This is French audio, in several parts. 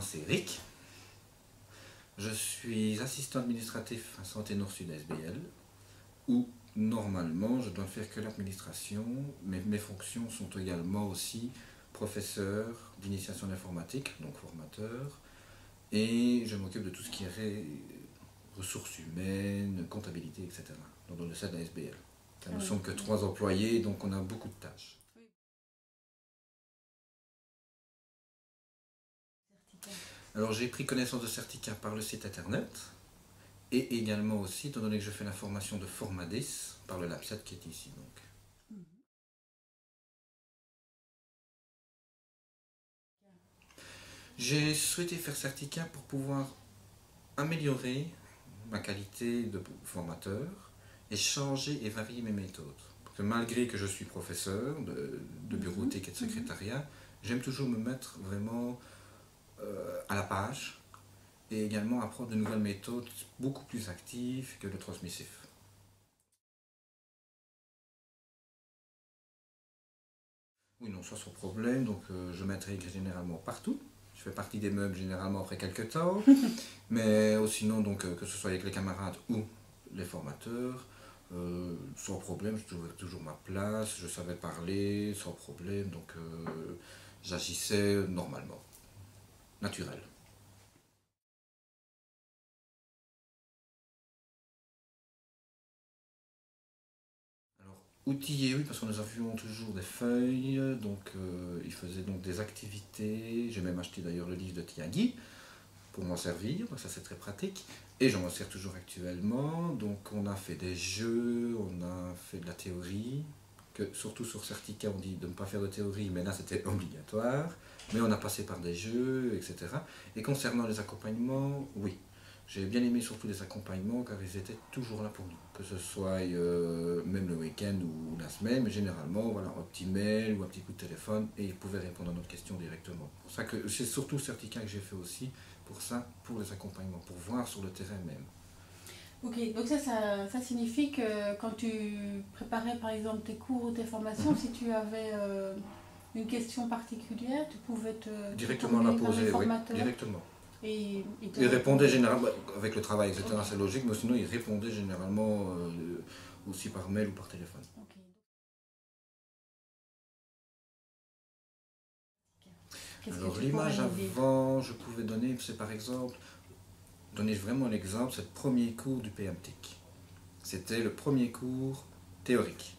moi c'est Rick. Je suis assistant administratif à Santé Nord-Sud SBL, où normalement je dois faire que l'administration, mais mes fonctions sont également aussi professeur d'initiation de l'informatique, donc formateur, et je m'occupe de tout ce qui est ressources humaines, comptabilité, etc. Donc dans le sein de la SBL. Nous ne sommes que 3 employés, donc on a beaucoup de tâches. Alors j'ai pris connaissance de Certica par le site internet et également aussi, étant donné que je fais la formation de Formadis par le Lab7 qui est ici. Donc. J'ai souhaité faire Certica pour pouvoir améliorer ma qualité de formateur et changer et varier mes méthodes. Parce que malgré que je suis professeur de bureautique et de secrétariat, j'aime toujours me mettre vraiment à la page et également apprendre de nouvelles méthodes beaucoup plus actives que le transmissif. Oui, non, ça sans problème, donc je m'intègre généralement partout. Je fais partie des meubles généralement après quelques temps, mais sinon, donc, que ce soit avec les camarades ou les formateurs, sans problème, je trouvais toujours ma place, je savais parler sans problème, donc j'agissais normalement, naturel. Outillé, oui, parce que nous avions toujours des feuilles, donc il faisait donc des activités. J'ai même acheté d'ailleurs le livre de Tiagui pour m'en servir, donc ça c'est très pratique. Et j'en sers toujours actuellement, donc on a fait des jeux, on a fait de la théorie, que surtout sur Certica on dit de ne pas faire de théorie, mais là c'était obligatoire. Mais on a passé par des jeux, etc. Et concernant les accompagnements, oui. J'ai bien aimé surtout les accompagnements car ils étaient toujours là pour nous. Que ce soit même le week-end ou la semaine, mais généralement, voilà, un petit mail ou un petit coup de téléphone et ils pouvaient répondre à notre question directement. C'est pour ça que c'est surtout Certica que j'ai fait aussi, pour ça, pour les accompagnements, pour voir sur le terrain même. Ok, donc ça signifie que quand tu préparais par exemple tes cours ou tes formations, si tu avais une question particulière, tu pouvais directement la poser, oui, directement. Et il répondait généralement, avec le travail, etc., okay. C'est logique, mais sinon il répondait généralement aussi par mail ou par téléphone. Okay. Alors l'image avant, je pouvais donner, c'est par exemple, donner vraiment un exemple, c'est le premier cours du PMTIC. C'était le premier cours théorique.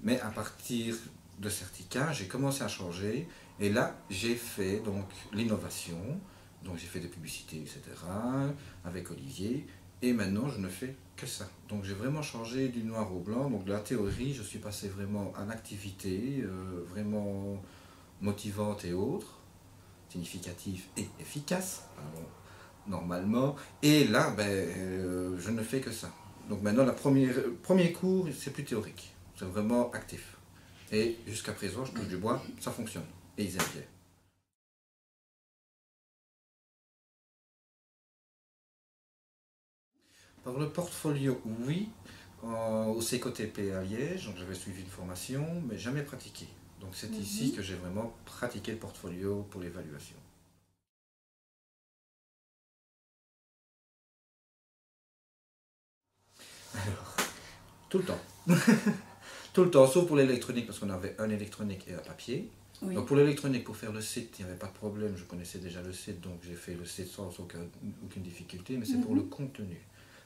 Mais à partir de Certica, j'ai commencé à changer, et là j'ai fait donc l'innovation. Donc j'ai fait des publicités, etc. avec Olivier. Et maintenant, je ne fais que ça. Donc j'ai vraiment changé du noir au blanc. Donc de la théorie, je suis passé vraiment à l'activité, vraiment motivante et autre, significative et efficace, normalement. Et là, je ne fais que ça. Donc maintenant, le premier cours, c'est plus théorique. C'est vraiment actif. Et jusqu'à présent, je touche du bois, ça fonctionne. Et ils aiment bien. Par le portfolio, oui, au CECOTP à Liège, donc j'avais suivi une formation, mais jamais pratiqué. Donc c'est ici que j'ai vraiment pratiqué le portfolio pour l'évaluation. Alors, tout le temps. Tout le temps, sauf pour l'électronique, parce qu'on avait un électronique et un papier. Oui. Donc pour l'électronique, pour faire le site, il n'y avait pas de problème, je connaissais déjà le site, donc j'ai fait le site sans aucune difficulté, mais c'est pour le contenu.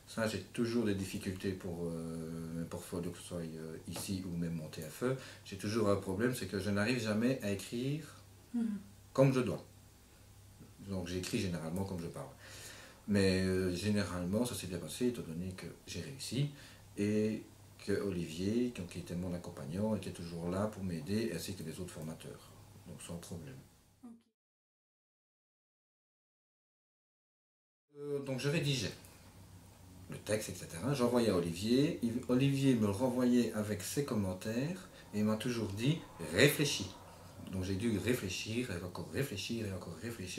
Ça, j'ai toujours des difficultés pour mes portfolios, que ce soit ici ou même mon TFE. J'ai toujours un problème, c'est que je n'arrive jamais à écrire comme je dois. Donc j'écris généralement comme je parle. Mais généralement, ça s'est bien passé, étant donné que j'ai réussi. Et que Olivier, qui était mon accompagnant, était toujours là pour m'aider, ainsi que les autres formateurs. Donc sans problème. Donc je rédigeais le texte, etc. J'envoyais à Olivier. Olivier me le renvoyait avec ses commentaires et il m'a toujours dit « réfléchis ». Donc j'ai dû réfléchir et encore réfléchir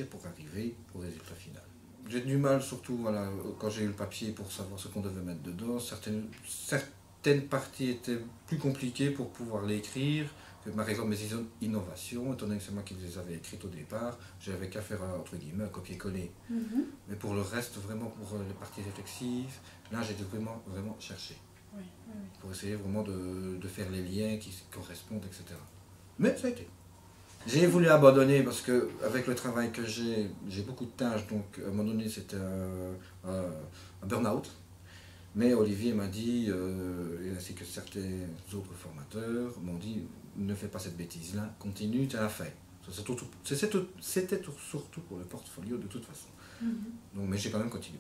pour arriver au résultat final. J'ai du mal surtout voilà, quand j'ai eu le papier pour savoir ce qu'on devait mettre dedans. Certaines parties étaient plus compliquées pour pouvoir l'écrire que par exemple mes innovations, étant donné que c'est moi qui les avais écrites au départ, j'avais qu'à faire entre guillemets un copier-coller. Mais pour le reste, vraiment pour les parties réflexives, là j'ai vraiment cherché. Oui, oui. Pour essayer vraiment de faire les liens qui correspondent, etc. Mais ça a été. J'ai voulu abandonner parce que avec le travail que j'ai beaucoup de tâches, donc à un moment donné c'était un burn-out. Mais Olivier m'a dit, ainsi que certains autres formateurs m'ont dit, ne fais pas cette bêtise-là, continue, tu as fait. C'était surtout pour le portfolio de toute façon. Donc, mais j'ai quand même continué.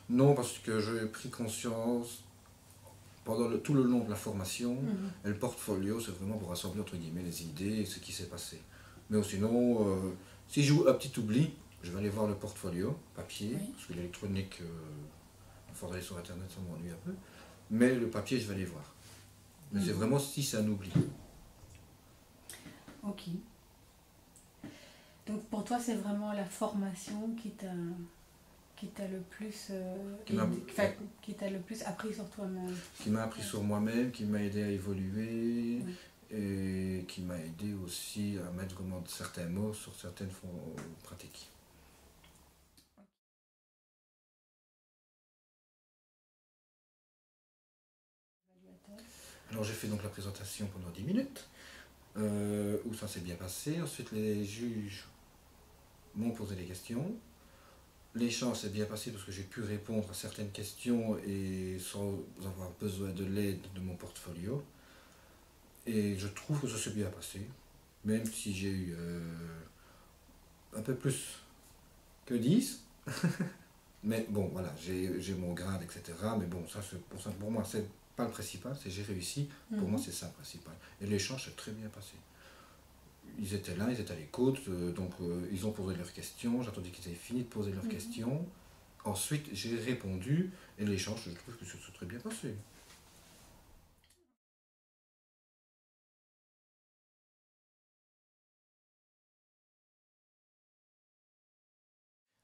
Non, parce que j'ai pris conscience pendant tout le long de la formation, et le portfolio, c'est vraiment pour rassembler entre guillemets les idées et ce qui s'est passé. Mais sinon, si je joue un petit oubli, je vais aller voir le portfolio, papier, parce que l'électronique, il faudrait aller sur internet, ça m'ennuie un peu. Mais le papier, je vais aller voir. Mais c'est vraiment si c'est un oubli. Ok. Donc pour toi, c'est vraiment la formation qui t'a le plus qui t'a le plus appris sur toi-même. Qui m'a appris sur moi-même, qui m'a aidé à évoluer, et qui m'a aidé aussi à mettre vraiment certains mots sur certaines pratiques. Alors j'ai fait donc la présentation pendant 10 minutes, où ça s'est bien passé. Ensuite les juges m'ont posé des questions. L'échange s'est bien passé parce que j'ai pu répondre à certaines questions et sans avoir besoin de l'aide de mon portfolio. Et je trouve que ça s'est bien passé, même si j'ai eu un peu plus que 10. Mais bon, voilà, j'ai mon grade, etc. Mais bon, ça, pour moi, c'est pas le principal, c'est j'ai réussi. Pour moi, c'est ça le principal. Et l'échange s'est très bien passé. Ils étaient là, ils étaient à l'écoute, donc ils ont posé leurs questions, j'attendais qu'ils aient fini de poser leurs questions. Ensuite, j'ai répondu, et l'échange, je trouve que ça s'est très bien passé.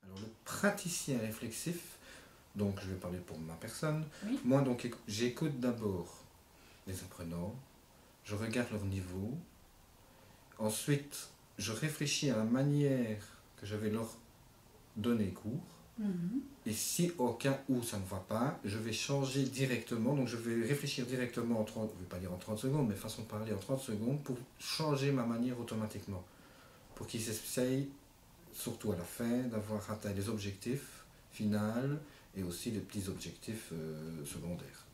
Alors, le praticien réflexif, donc je vais parler pour ma personne. Moi, donc, j'écoute d'abord les apprenants, je regarde leur niveau. Ensuite, je réfléchis à la manière que je vais leur donner cours. Et si au cas où ça ne va pas, je vais changer directement. Donc je vais réfléchir directement en 30, je ne vais pas dire en 30 secondes, mais façon de parler en 30 secondes pour changer ma manière automatiquement. Pour qu'ils essayent, surtout à la fin, d'avoir atteint les objectifs finaux et aussi les petits objectifs secondaires.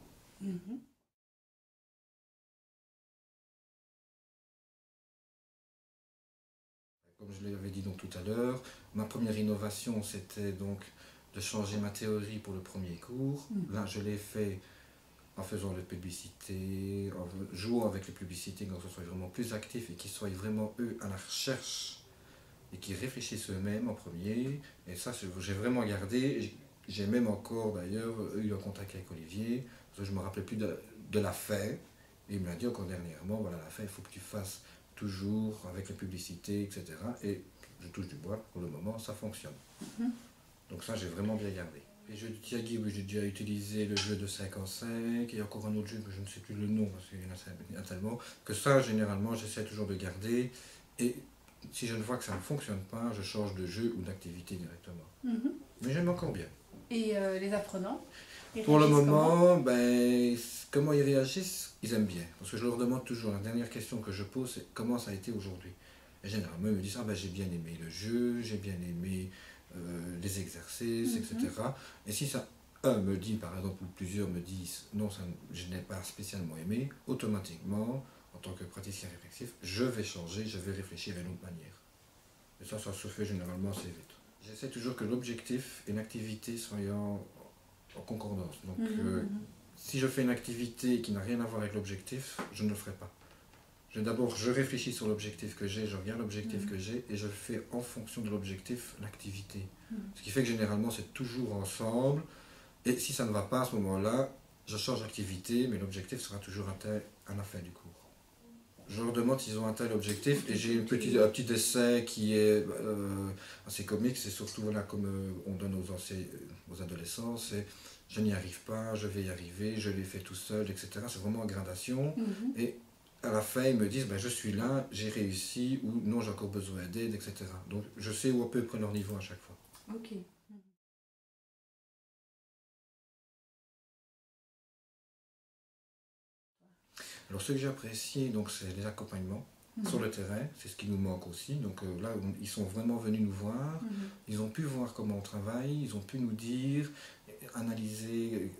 Comme je l'avais dit donc tout à l'heure, ma première innovation c'était donc de changer ma théorie pour le premier cours. Là je l'ai fait en faisant de publicité, en jouant avec les publicités, donc que ce soit vraiment plus actif et qu'ils soient vraiment eux à la recherche et qu'ils réfléchissent eux-mêmes en premier. Et ça j'ai vraiment gardé, j'ai même encore d'ailleurs eu un contact avec Olivier, parce que je ne me rappelais plus de la fin, et il me l'a dit encore dernièrement, voilà la fin il faut que tu fasses toujours avec les publicités, etc. Et je touche du bois, pour le moment, ça fonctionne. Donc ça, j'ai vraiment bien gardé. Et je dis à Guy, oui, j'ai déjà utilisé le jeu de 5 en 5, et il y a encore un autre jeu que je ne sais plus le nom, parce qu'il y en a tellement, que ça, généralement, j'essaie toujours de garder. Et si je ne vois que ça ne fonctionne pas, je change de jeu ou d'activité directement. Mais j'aime encore bien. Et les apprenants pour le moment, comment ils réagissent, ils aiment bien. Parce que je leur demande toujours, la dernière question que je pose, c'est comment ça a été aujourd'hui. Et généralement, ils me disent, j'ai bien aimé le jeu, j'ai bien aimé les exercices, etc. Et si ça, un me dit, par exemple, ou plusieurs me disent, non, je n'ai pas spécialement aimé, automatiquement, en tant que praticien réflexif, je vais changer, je vais réfléchir à une autre manière. Et ça se fait généralement assez vite. J'essaie toujours que l'objectif et l'activité soient en concordance. Donc, si je fais une activité qui n'a rien à voir avec l'objectif, je ne le ferai pas. Je réfléchis sur l'objectif que j'ai, je regarde l'objectif que j'ai et je fais en fonction de l'objectif l'activité. Ce qui fait que généralement c'est toujours ensemble. Et si ça ne va pas à ce moment-là, je change d'activité, mais l'objectif sera toujours atteint à la fin du cours. Je leur demande s'ils ont atteint l'objectif et j'ai un petit essai qui est assez comique. C'est surtout comme on donne aux adolescents, c'est je n'y arrive pas, je vais y arriver, je l'ai fait tout seul, etc. C'est vraiment en gradation. Et à la fin, ils me disent, ben, je suis là, j'ai réussi, ou non, j'ai encore besoin d'aide, etc. Donc, je sais où à peu près leur niveau à chaque fois. Ok. Alors, ce que j'ai apprécié, donc, c'est les accompagnements sur le terrain. C'est ce qui nous manque aussi. Donc là, ils sont vraiment venus nous voir. Ils ont pu voir comment on travaille. Ils ont pu nous dire, analyser,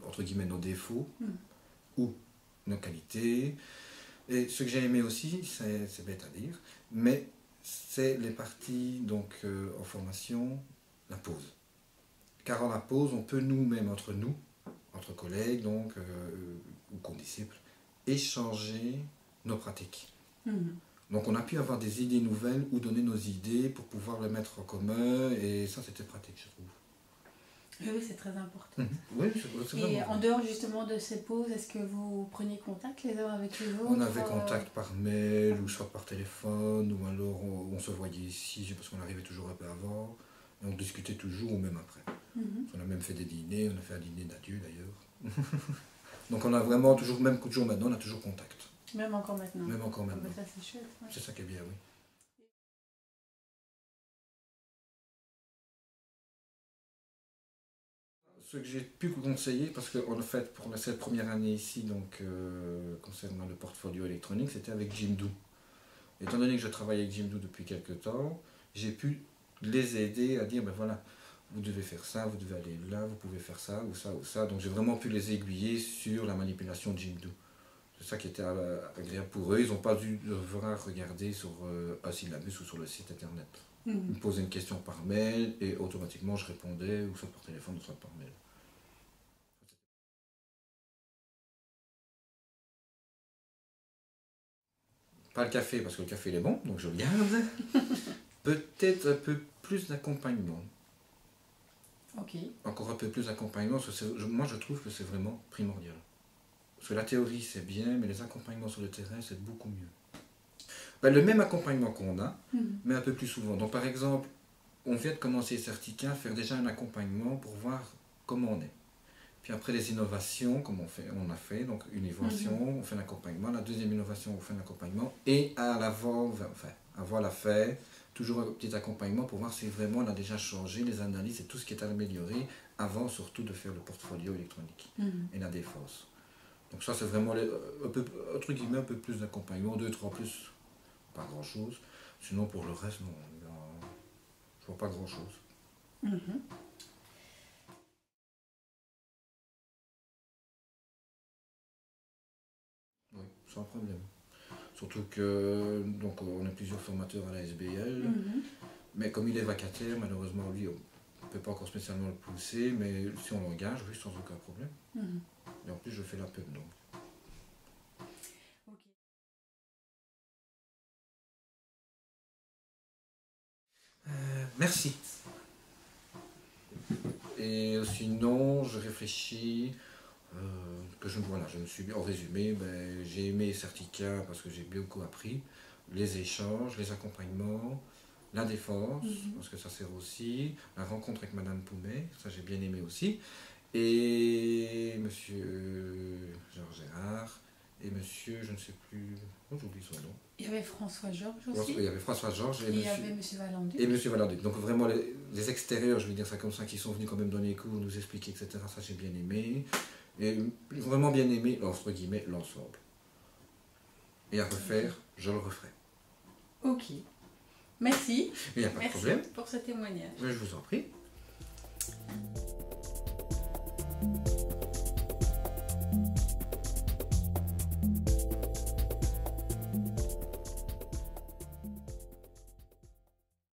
entre guillemets, nos défauts ou nos qualités. Et ce que j'ai aimé aussi, c'est bête à dire, mais c'est les parties donc, en formation, la pause. Car en la pause, on peut nous-mêmes, entre collègues donc, ou condisciples, échanger nos pratiques. Donc on a pu avoir des idées nouvelles ou donner nos idées pour pouvoir les mettre en commun, et ça c'était pratique, je trouve. Oui, c'est très important. Oui, c'est et en dehors justement de ces pauses, est-ce que vous preniez contact les uns avec les autres? On avait contact par mail ou soit par téléphone, ou alors on se voyait ici parce qu'on arrivait toujours un peu avant, et on discutait toujours ou même après. On a même fait des dîners, on a fait un dîner d'adieu d'ailleurs. Donc on a vraiment toujours, même toujours maintenant, on a toujours contact. Même encore maintenant. Même encore maintenant. Ça c'est chouette. Ouais. C'est ça qui est bien, oui. Ce que j'ai pu conseiller, parce qu'en fait, pour cette première année ici, donc, concernant le portfolio électronique, c'était avec Jimdo. Étant donné que je travaille avec Jimdo depuis quelques temps, j'ai pu les aider à dire, ben voilà, vous devez faire ça, vous devez aller là, vous pouvez faire ça, ou ça, ou ça. Donc j'ai vraiment pu les aiguiller sur la manipulation de Jimdo. C'est ça qui était agréable pour eux. Ils n'ont pas dû devoir regarder sur un syllabus ou sur le site internet. Ils me posaient une question par mail et automatiquement je répondais, ou soit par téléphone, ou soit par mail. Pas le café, parce que le café il est bon, donc je le garde. Peut-être un peu plus d'accompagnement. Ok. Encore un peu plus d'accompagnement, parce que moi je trouve que c'est vraiment primordial. Parce que la théorie c'est bien, mais les accompagnements sur le terrain c'est beaucoup mieux. Ben, le même accompagnement qu'on a, mais un peu plus souvent. Donc par exemple, on vient de commencer Certica, faire déjà un accompagnement pour voir comment on est. Puis après les innovations, comme on a fait, donc une innovation, on fait un accompagnement, la deuxième innovation, on fait un accompagnement, et à l'avant, enfin, avant la fin, toujours un petit accompagnement pour voir si vraiment on a déjà changé les analyses et tout ce qui est amélioré, avant surtout de faire le portfolio électronique et la défense. Donc ça c'est vraiment, entre guillemets, un peu plus d'accompagnement, 2-3 plus, pas grand chose. Sinon pour le reste, non, je vois pas grand chose. Oui, sans problème. Surtout que donc on a plusieurs formateurs à la SBL, mais comme il est vacataire, malheureusement lui on ne peut pas encore spécialement le pousser, mais si on l'engage, oui, sans aucun problème. Et en plus je fais la pub donc. Ok. Merci. Et sinon je réfléchis. Je me suis en résumé, ben, j'ai aimé Certica parce que j'ai beaucoup appris, les échanges, les accompagnements, la défense, parce que ça sert aussi, la rencontre avec Madame Poumet, ça j'ai bien aimé aussi, et Monsieur Georges Gérard, et Monsieur, je ne sais plus, oh, j'oublie son nom. Il y avait François Georges aussi. Il y avait François Georges et il y avait Monsieur Valanduc. Et Monsieur Valanduc. Donc vraiment les extérieurs, je vais dire ça comme ça, qui sont venus quand même donner les cours, nous expliquer, etc. Ça j'ai bien aimé. Et vraiment bien aimé, entre guillemets, l'ensemble. Et à refaire, je le referai. Ok. Merci. Il n'y a pas de problème. Merci pour ce témoignage. Je vous en prie.